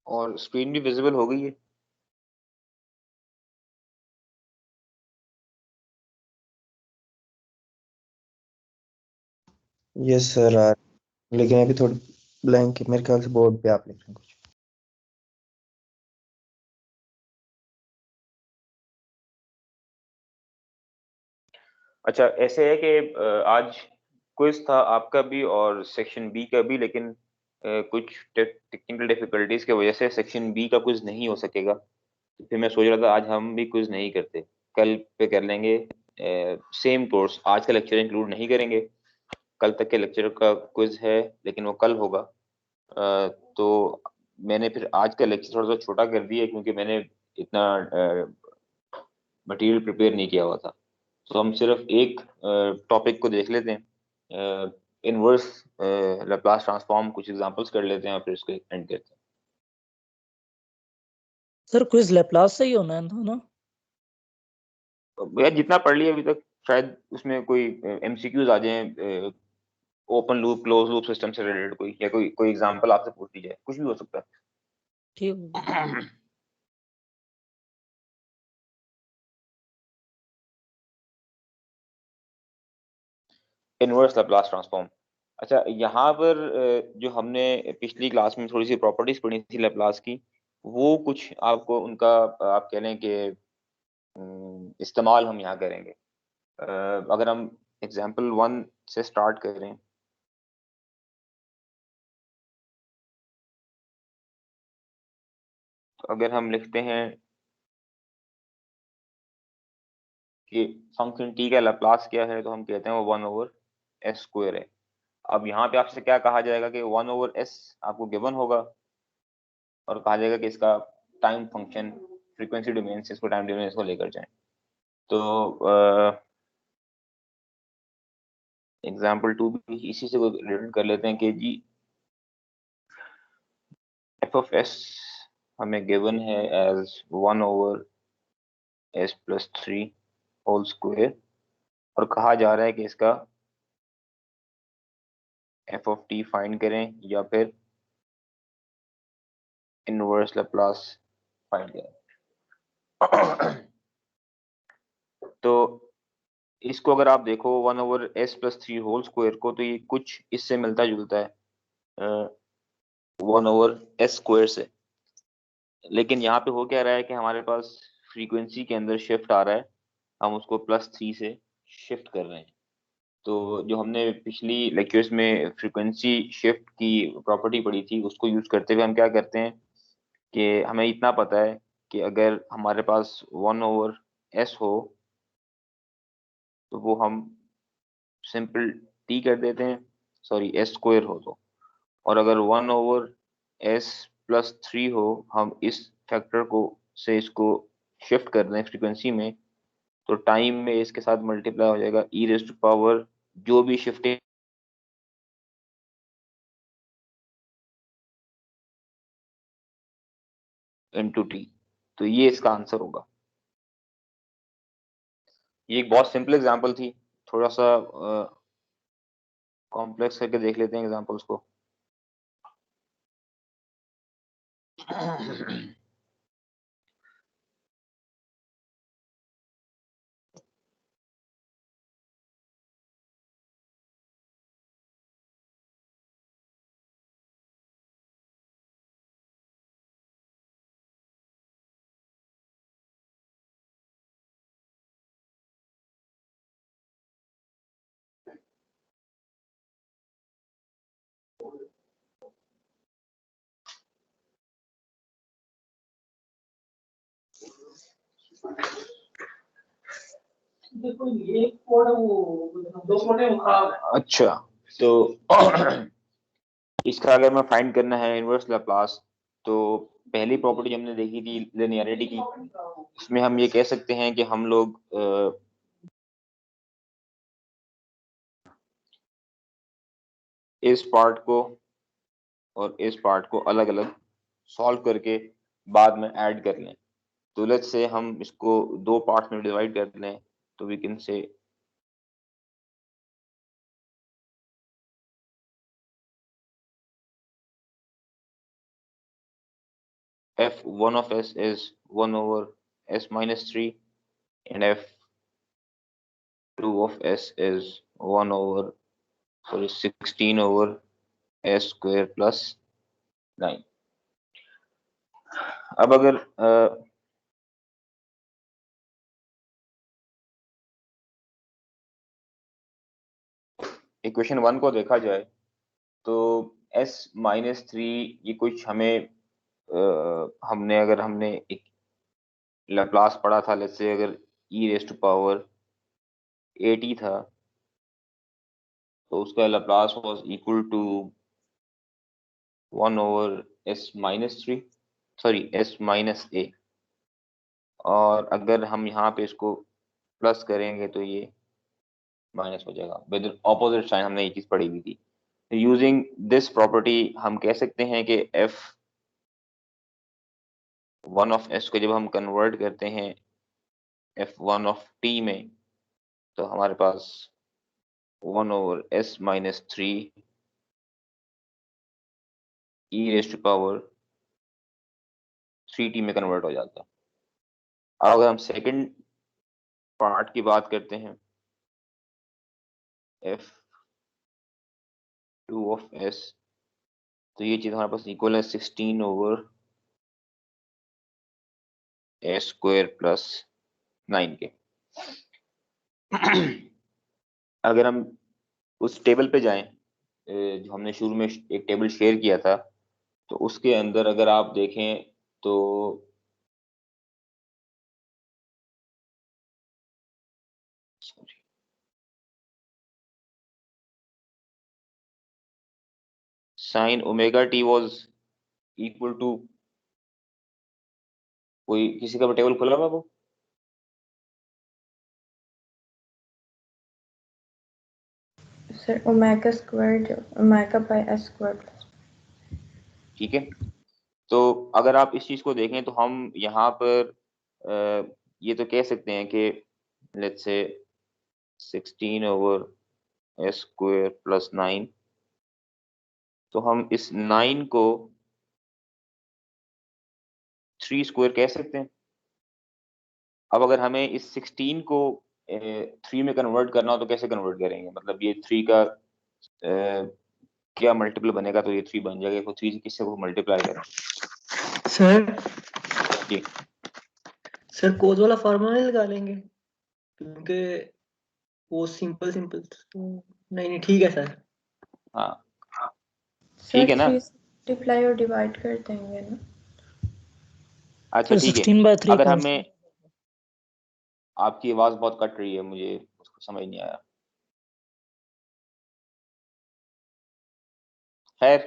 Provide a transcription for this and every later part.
और स्क्रीन भी विजिबल हो गई है। यस सर लेकिन अभी थोड़ी ब्लैंक है, मेरे ख्याल से बोर्ड पे आप लिख रहे हैं कुछ। अच्छा, ऐसे है कि आज क्विज था आपका भी और सेक्शन बी का भी, लेकिन कुछ टेक्निकल डिफिकल्टीज की वजह से सेक्शन बी का क्विज नहीं हो सकेगा। तो फिर मैं सोच रहा था आज हम भी क्विज नहीं करते, कल पे कर लेंगे। सेम कोर्स, आज का लेक्चर इंक्लूड नहीं करेंगे। कल तक के लेक्चर का क्विज है, लेकिन वो कल होगा। तो मैंने फिर आज का लेक्चर थोड़ा सा छोटा कर दिया, क्योंकि मैंने इतना मटेरियल प्रिपेयर नहीं किया हुआ था। तो हम सिर्फ एक टॉपिक को देख लेते हैं, इनवर्स लैप्लास ट्रांसफॉर्म, कुछ एग्जांपल्स कर लेते हैं और फिर इसको एंड करते सर क्विज लैपलास से ही होना है ना? हैं। यार जितना पढ़ लिया अभी तक, शायद उसमें कोई एमसीक्यूज आ जाए, open loop close loop system से रिलेटेड कोई, या कोई कोई एग्जांपल आपसे पूछ ली जाए, कुछ भी हो सकता ठीक है। है। Inverse Laplace transform. अच्छा, यहाँ पर जो हमने पिछली क्लास में थोड़ी सी प्रॉपर्टीज पढ़ी थी लैप्लास की, वो कुछ आपको उनका आप कह लें कि इस्तेमाल हम यहाँ करेंगे। अगर हम एग्जाम्पल वन से स्टार्ट करें, तो अगर हम लिखते हैं कि फंक्शन टी का लैप्लास क्या है, तो हम कहते हैं वो 1/s² है। अब यहाँ पे आपसे क्या कहा जाएगा कि 1/s आपको गिवन होगा, और कहा जाएगा कि इसका टाइम फंक्शन फ्रीक्वेंसी डोमेन से इसको टाइम डोमेन इसको लेकर जाएं। तो एग्जाम्पल 2 भी इसी से रिलेटेड कर लेते हैं कि जी f(s) हमें गिवन है एज 1/s+3 होल स्क्वायर, और कहा जा रहा है कि इसका f(t) फाइंड करें या फिर इनवर्स लाप्लास फाइंड करें। तो इसको अगर आप देखो 1/s+3 होल स्क्वायर को, तो ये कुछ इससे मिलता जुलता है 1/s² से। लेकिन यहाँ पे हो क्या रहा है कि हमारे पास फ्रीक्वेंसी के अंदर शिफ्ट आ रहा है, हम उसको +3 से शिफ्ट कर रहे हैं। तो जो हमने पिछली लेक्चर्स में फ्रीक्वेंसी शिफ्ट की प्रॉपर्टी पढ़ी थी, उसको यूज करते हुए हम क्या करते हैं कि हमें इतना पता है कि अगर हमारे पास 1/s हो, तो वो हम सिंपल t कर देते हैं, सॉरी s² हो तो। और अगर 1/s+3 हो, हम इस फैक्टर को से इसको शिफ्ट कर दें फ्रीक्वेंसी में, तो टाइम में इसके साथ मल्टीप्लाई हो जाएगा e⁻⁻ जो भी शिफ्टिंग इनटू t। तो ये इसका आंसर होगा। ये एक बहुत सिंपल एग्जांपल थी, थोड़ा सा कॉम्प्लेक्स करके देख लेते हैं एग्जांपल्स को। अच्छा, तो इसका अगर मैं फाइंड करना है इनवर्स लाप्लास, तो पहली प्रॉपर्टी हमने देखी थी लिनियरिटी की। इसमें हम ये कह सकते हैं कि हम लोग इस पार्ट को और इस पार्ट को अलग अलग सॉल्व करके बाद में ऐड कर लें। तो लेट्स से हम इसको दो पार्ट्स में डिवाइड कर लें, तो we can say f1 of s is 1 over s minus 3 and f2 of s is 1 over 16 over s square plus 9। अब अगर इक्वेशन 1 को देखा जाए तो s माइनस 3 ये कुछ हमें हमने एक लैप्लास पढ़ा था, लेट्स से अगर e रेज टू पावर 80 था तो उसका Laplace was equal to 1 over s minus 3 sorry s minus a। और अगर हम यहाँ पे इसको प्लस करेंगे तो ये माइनस हो जाएगा विद ऑपोजिट साइन। हमने ये चीज पढ़ी हुई थी। यूजिंग दिस प्रॉपर्टी हम कह सकते हैं कि f1 ऑफ s को जब हम कन्वर्ट करते हैं f1 ऑफ t में तो हमारे पास 1 over s minus 3 e raise to power 3t में कन्वर्ट हो जाता है। अब अगर हम सेकंड पार्ट की बात करते हैं f2 ऑफ s तो ये चीज हमारे पास इक्वल है 16 ओवर s स्क्वायर प्लस 9 के। अगर हम उस टेबल पे जाएं जो हमने शुरू में एक टेबल शेयर किया था तो उसके अंदर अगर आप देखें तो sine omega t was equal to, कोई किसी का टेबल खुला हुआ वो? Sir omega squared omega by s squared. ठीक है, तो अगर आप इस चीज को देखें तो हम यहाँ पर ये तो कह सकते हैं कि let's say 16 over S square plus 9, तो हम इस 9 को 3 स्क्वायर कह सकते हैं। अब अगर हमें इस 16 को 3 में कन्वर्ट करना हो तो कैसे कन्वर्ट करेंगे? मतलब ये 3 का क्या मल्टीपल बनेगा तो ये 3 बन जाएगा। तो 3 से किससे को मल्टीप्लाई करें? सर जी सर कोज वाला फार्मूला नहीं लगा लेंगे क्योंकि वो सिंपल नहीं ठीक है सर। हाँ सर ठीक है ना। 3 मल्टीप्लाई और डिवाइड कर देंगे ना। अच्छा सर ठीक है, 16/3 अगर कौन हमें, आपकी आवाज बहुत कट रही है, मुझे उसको समझ नहीं आया। खैर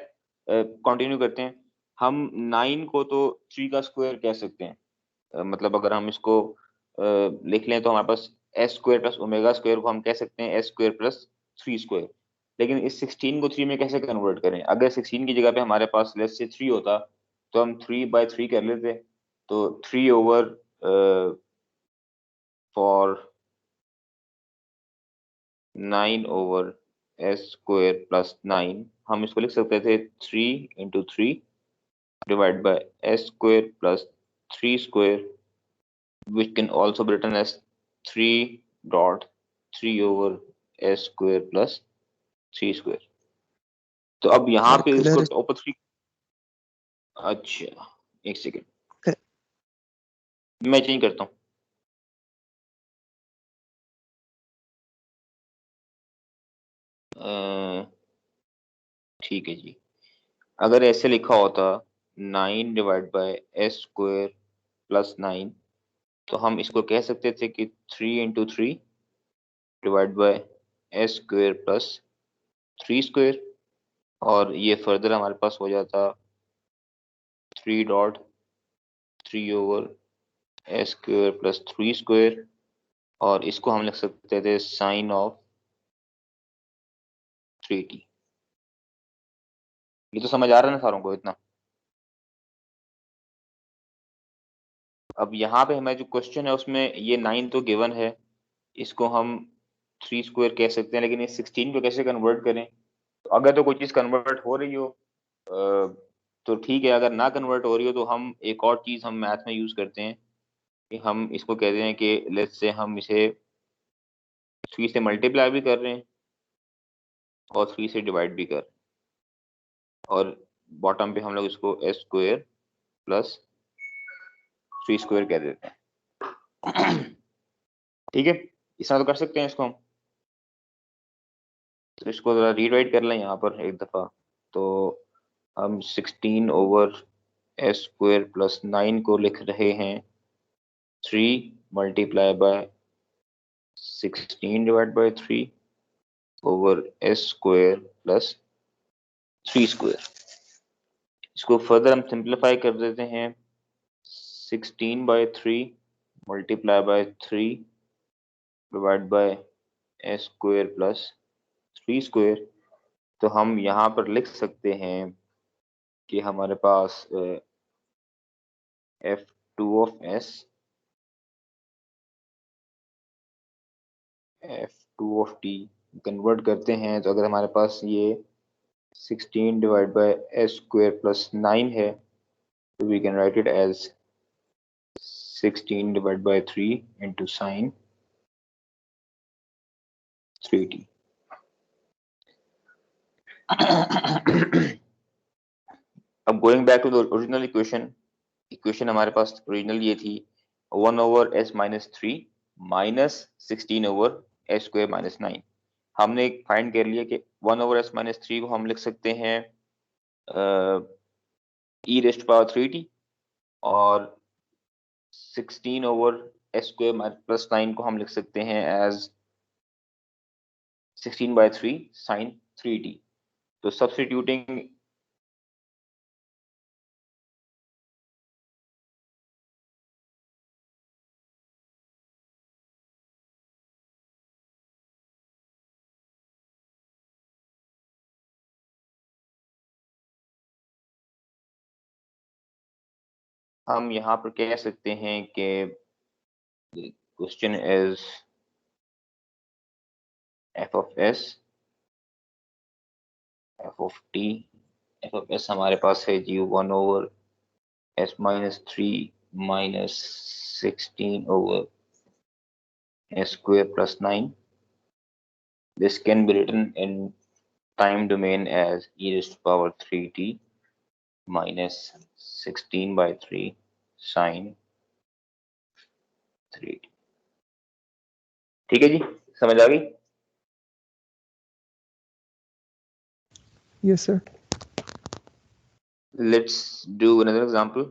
कंटिन्यू करते हैं। हम 9 को तो 3 का स्क्वायर कह सकते हैं। मतलब अगर हम इसको लिख लें तो हमारे पास S square plus omega square को हम कह सकते हैं एस स्क्वायर प्लस 3 स्क्वायर। लेकिन इस 16 को 3 में कैसे कन्वर्ट करें? अगर 16 की जगह पे हमारे पास लेट्स से 3 होता तो हम 3/3 कर लेते। तो 3 over for 9 over S square plus 9 हम इसको लिख सकते थे 3 into 3 divide by S square plus 3 square which can also be written as 3 over s square plus 3 square। तो अब यहाँ सर पे इसको क्लियर ऊपर 3, अच्छा एक सेकेंड मैं चेंज करता हूँ। ठीक है जी, अगर ऐसे लिखा होता 9 divide by S square plus 9 तो हम इसको कह सकते थे कि 3 into 3 divide by S square plus 3 square, और ये फर्दर हमारे पास हो जाता 3 over S square plus 3 square, और इसको हम लिख सकते थे साइन ऑफ 3t। ये तो समझ आ रहा है ना सारों को इतना? अब यहाँ पे हमारा जो क्वेश्चन है उसमें ये 9 तो गिवन है, इसको हम 3 स्क्वायर कह सकते हैं, लेकिन इस 16 को कैसे कन्वर्ट करें? तो अगर तो कोई चीज कन्वर्ट हो रही हो तो ठीक है, अगर ना कन्वर्ट हो रही हो तो हम एक और चीज हम मैथ में यूज करते हैं कि हम इसको कहते हैं कि लेट्स से हम इसे 3 से मल्टीप्लाई भी कर रहे हैं और 3 से डिवाइड भी कर रहे हैं, और बॉटम पे हम लोग इसको s स्क्वायर प्लस 3 स्क्वायर कह देते हैं। ठीक है, इस तरह तो कर सकते हैं इसको हम। तो इसको जरा रीराइट कर लें यहाँ पर एक दफा। तो हम 16 ओवर s स्क्वायर प्लस 9 को लिख रहे हैं 3 multiply by 16 divide by 3 over s square plus 3 square. इसको फर्दर हम सिंप्लीफाई कर देते हैं 16 by 3 multiply by 3 divide by s square plus 3 square. तो हम यहाँ पर लिख सकते हैं कि हमारे पास f2 of s f2 of t convert करते हैं, तो अगर हमारे पास ये 16 divide by s square plus 9 है तो we can write it as 16 divide by 3 into sine 3t। अब going back to the original equation हमारे पास ओरिजिनल ये थी 1 over s minus 3 minus 16 over s square minus 9। हमने फाइंड कर लिया कि 1 ओवर s माइनस 3 को हम लिख सकते हैं e रेस्ट पावर 3t, और 16 ओवर s स्क्वायर प्लस 9 को हम लिख सकते हैं एज 16 बाय 3 साइन 3t। तो सब्स्टिट्यूटिंग हम यहाँ पर कह सकते हैं कि question is f of s f of t। f of s हमारे पास है जी 1 over s minus 3 minus 16 over s square plus 9। This can be written in time domain as e raised to power 3t minus 16 by 3 sin 3t। ठीक है जी, समझ आ गई? Yes, sir. Let's do another example।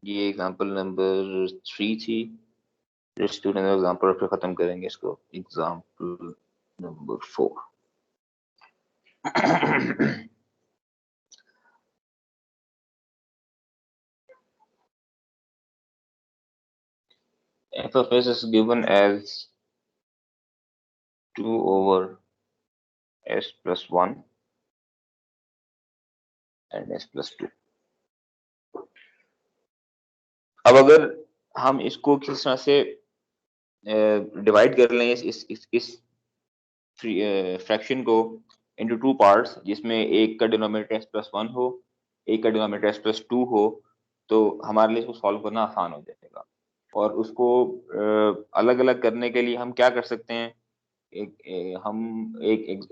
ये example number 3 थी। Let's do another example, फिर खत्म करेंगे इसको। Example number 4। f of s is given as 2 over s plus 1 and s plus 2। अब अगर हम इसको किस तरह से डिवाइड कर लें इस फ्रैक्शन को इनटू 2 पार्ट्स, जिसमें एक का डिनोमिनेटर s प्लस 1 हो, एक का डिनोमिनेटर s प्लस 2 हो, तो हमारे लिए इसको सॉल्व करना आसान हो जाएगा। और उसको अलग अलग करने के लिए हम क्या कर सकते हैं, हम एक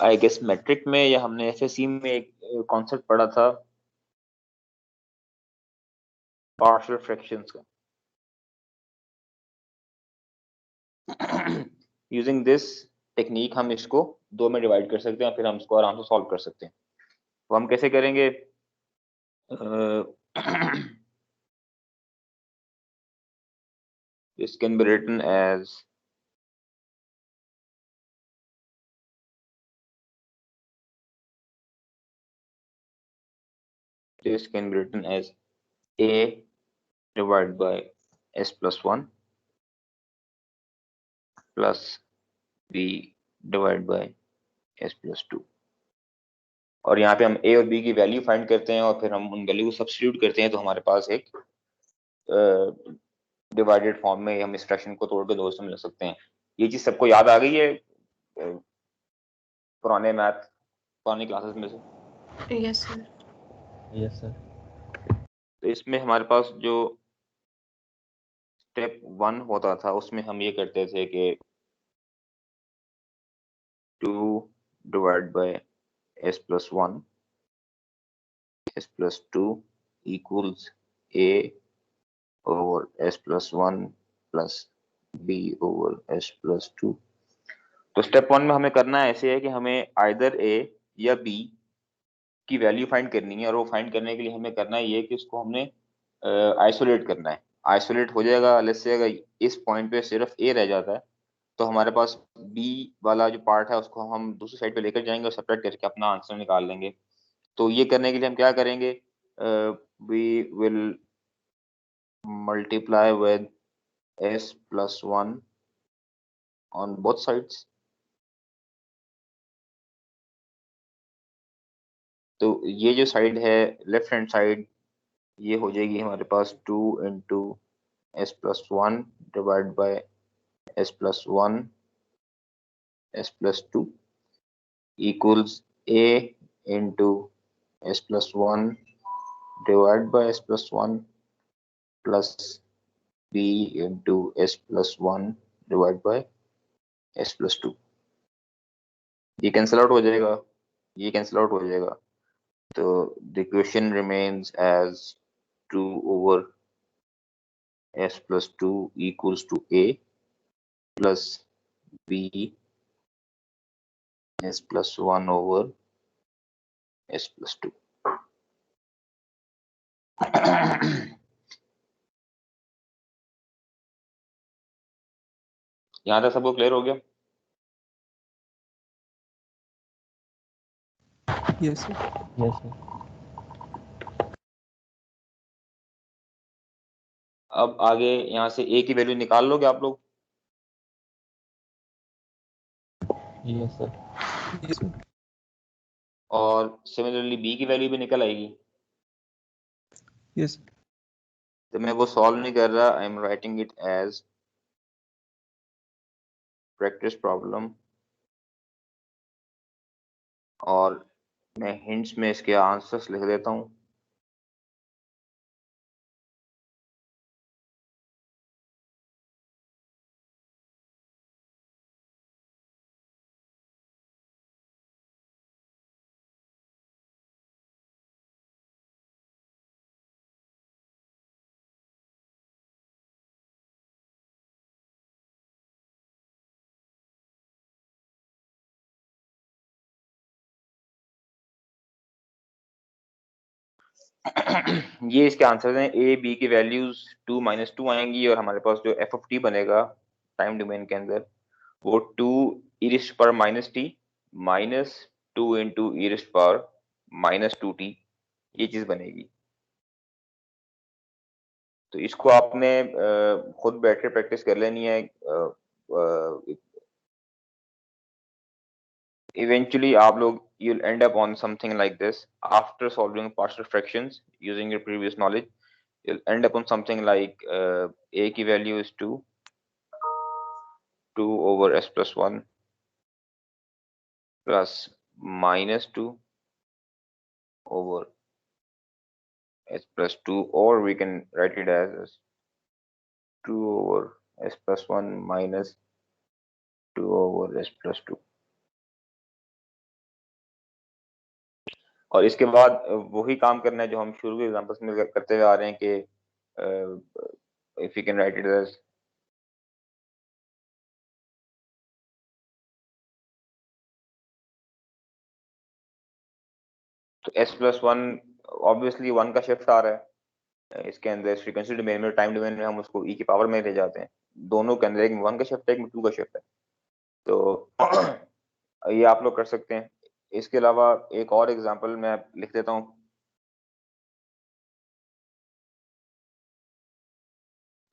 आई गेस मैट्रिक में या हमने एफएससी में एक कॉन्सेप्ट पढ़ा था पार्शियल फ्रैक्शंस का। यूजिंग दिस टेक्निक हम इसको 2 में डिवाइड कर सकते हैं, फिर हम इसको आराम से सॉल्व कर सकते हैं। तो हम कैसे करेंगे? This can be written as a divided by s plus 1 plus b divided by s plus 2। और यहाँ पे हम a और b की वैल्यू फाइंड करते हैं और फिर हम उन वैल्यू को सब्स्टिट्यूट करते हैं, तो हमारे पास एक डिवाइडेड फॉर्म में हम इस फ्रैक्शन को तोड़ के 2 से मिल सकते हैं। ये चीज सबको याद आ गई है पुराने मैथ पुरानी क्लासेस में से? Yes sir. Yes sir. तो इसमें हमारे पास जो स्टेप 1 होता था उसमें हम ये करते थे कि 2 divide by s plus 1 s plus 2 equals a over s plus 1 plus b over s plus 2। तो स्टेप 1 में हमें करना ऐसे है कि हमें आइदर a या b की वैल्यू फाइंड करनी है, और वो फाइंड करने के लिए हमें करना ये है कि उसको हमने आइसोलेट करना है। आइसोलेट हो जाएगा, लेट्स से अगर इस पॉइंट पे सिर्फ a रह जाता है तो हमारे पास b वाला जो पार्ट है उसको हम दूसरी साइड पे लेकर जाएंगे और सेपरेट करके अपना आंसर निकाल लेंगे। तो ये करने के लिए हम क्या करेंगे, we will multiply with s plus 1 on both sides. तो ये जो साइड है लेफ्ट हैंड साइड, ये हो जाएगी हमारे पास 2 into s plus 1 divide by s plus 1 s plus 2 equals a into s plus 1 divide by s plus 1 plus b into s plus 1 divide by s plus 2। ये cancel out हो जाएगा, ये cancel out हो जाएगा। तो the equation remains as 2 over s plus 2 equals to a plus b s plus 1 over s plus 2। यहाँ तक सबको क्लियर हो गया? Yes sir. Yes sir. अब आगे यहाँ से a की वैल्यू निकाल लोगे आप लोग? Yes sir. Yes sir. और सिमिलरली b की वैल्यू भी निकल आएगी। यस। तो मैं वो सॉल्व नहीं कर रहा, I am writing it as practice problem, और मैं हिंट्स में इसके आंसर्स लिख देता हूँ। ये इसके आंसर हैं। ए बी की वैल्यूज 2 माइनस 2 आएंगी और हमारे पास जो एफ ऑफ टी बनेगा टाइम डोमेन के अंदर वो 2 ईरिस्ट पर माइनस टी माइनस 2 इंटू ईरिस्ट पर माइनस 2 टी, ये चीज बनेगी। तो इसको आपने खुद बैठ के प्रैक्टिस कर लेनी है। Eventually आप लोग you'll end up on something like this after solving partial fractions using your previous knowledge. You'll end up on something like a की value is 2 over s plus 1 plus minus 2 over s plus 2, or we can write it as 2 over s plus 1 minus 2 over s plus 2। और इसके बाद वही काम करना है जो हम शुरू के एग्जांपल्स में करते हुए आ रहे हैं कि if you can write it as तो s प्लस 1 ऑब्वियसली 1 का शिफ्ट आ रहा है इसके अंदर, फ्रीक्वेंसी डोमेन में, टाइम डोमेन में हम उसको e की पावर में ले जाते हैं। दोनों के अंदर एक में 1 का शिफ्ट है, एक में 2 का शिफ्ट है। तो ये आप लोग कर सकते हैं। इसके अलावा एक और एग्जांपल मैं लिख देता हूँ।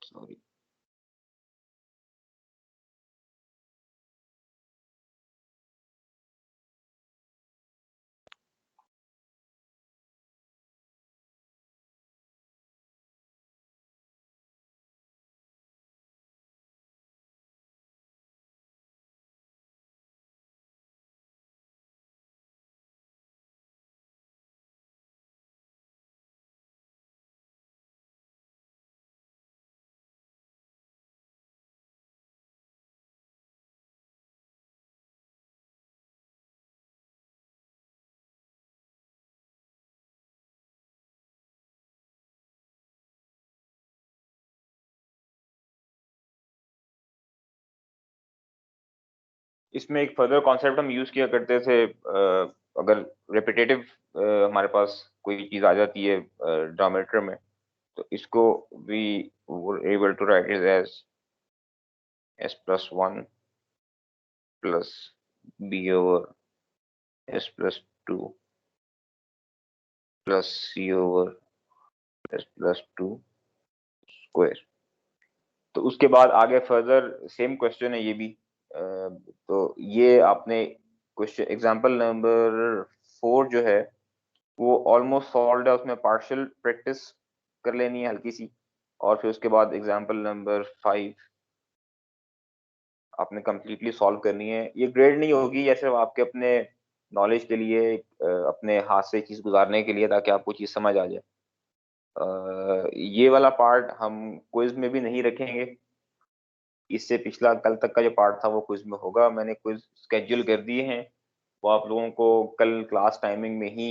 सॉरी, इसमें एक फर्दर कॉन्सेप्ट हम यूज किया करते थे, अगर रिपीटेटिव हमारे पास कोई चीज आ जाती है डिनोमिनेटर में, तो इसको we were able to write it as s+1 plus b over s+2 plus c over s+2 square. तो उसके बाद आगे फर्दर सेम क्वेश्चन है ये भी। तो ये आपने क्वेश्चन एग्जांपल नंबर 4 जो है वो ऑलमोस्ट सॉल्व्ड है, उसमें पार्शियल प्रैक्टिस कर लेनी है हल्की सी, और फिर उसके बाद एग्जांपल नंबर 5 आपने कंप्लीटली सॉल्व करनी है। ये ग्रेड नहीं होगी, ये सिर्फ आपके अपने नॉलेज के लिए, अपने हाथ से चीज गुजारने के लिए, ताकि आपको चीज समझ आ जाए। ये वाला पार्ट हम क्विज में भी नहीं रखेंगे, इससे पिछला कल तक का जो पार्ट था वो क्विज में होगा। मैंने क्विज स्केड्यूल कर दिए हैं, वो आप लोगों को कल क्लास टाइमिंग में ही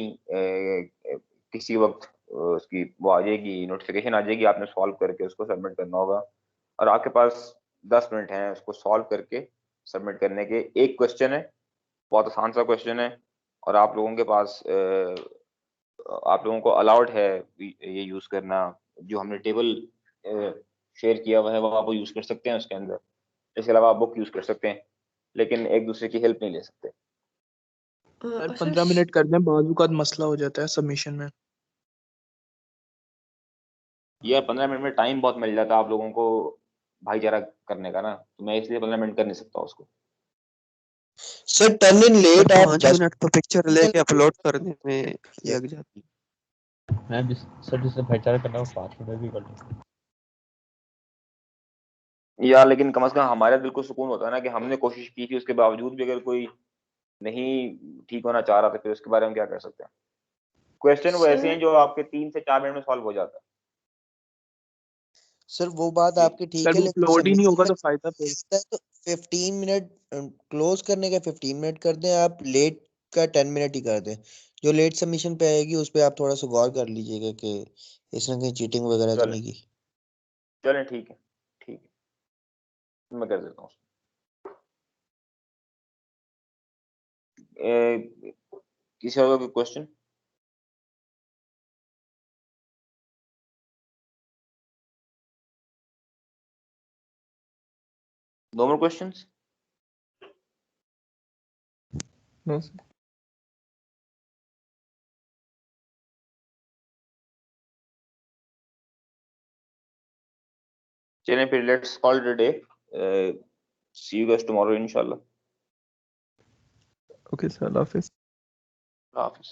किसी वक्त उसकी वो आ जाएगी, नोटिफिकेशन आ जाएगी, आपने सॉल्व करके उसको सबमिट करना होगा। और आपके पास 10 मिनट हैं उसको सॉल्व करके सबमिट करने के। एक क्वेश्चन है, बहुत आसान सा क्वेश्चन है, और आप लोगों के पास आप लोगों को अलाउड है ये यूज करना, जो हमने टेबल शेयर किया हुआ है वो आप यूज कर सकते हैं उसके अंदर। इसके अलावा आप बुक यूज कर सकते हैं, लेकिन एक दूसरे की हेल्प नहीं ले सकते। सर 15 मिनट कर दें, बाजू का मसला हो जाता है सबमिशन में। यार 15 मिनट में टाइम बहुत मिल जाता है आप लोगों को भाईचारा करने का ना, तो मैं इसलिए 15 मिनट कर नहीं सकता उसको। सर 10 इन लेट आप 5 10 मिनट तो पिक्चर लेके अपलोड करने में लग जाती है। मैं जिससे भाईचारा करना है वो 5 मिनट भी कर लूँ यार लेकिन कम से कम हमारे दिल को सुकून होता है ना कि हमने कोशिश की थी, उसके बावजूद भी अगर कोई नहीं ठीक होना चाह रहा था, फिर उसके बारे में क्या कर सकते हैं। क्वेश्चन वो ऐसे हैं जो आपके 3 से 4 मिनट में सॉल्व हो जाता है। सर वो बात ये- आपकी ठीक सर है, वो लेकिन अपलोड ही नहीं सबमिशन होगा में तो फायदा फिर। है तो 15 मिनट क्लोज करने का 15 मिनट कर दें, आप लेट का 10 मिनट ही कर दें। जो लेट सबमिशन पे आएगी उस पे आप थोड़ा सा गौर कर लीजिएगा कि इसने कहीं चीटिंग वगैरह तो चलें नहीं की। चलें ठीक है, ठीक है, मैं कर देता हूँ। किसी और का question? No more questions? No sir. चलें फिर, let's call it a day. See you guys tomorrow inshallah. Okay sir, Allah हाफिज। Hafiz.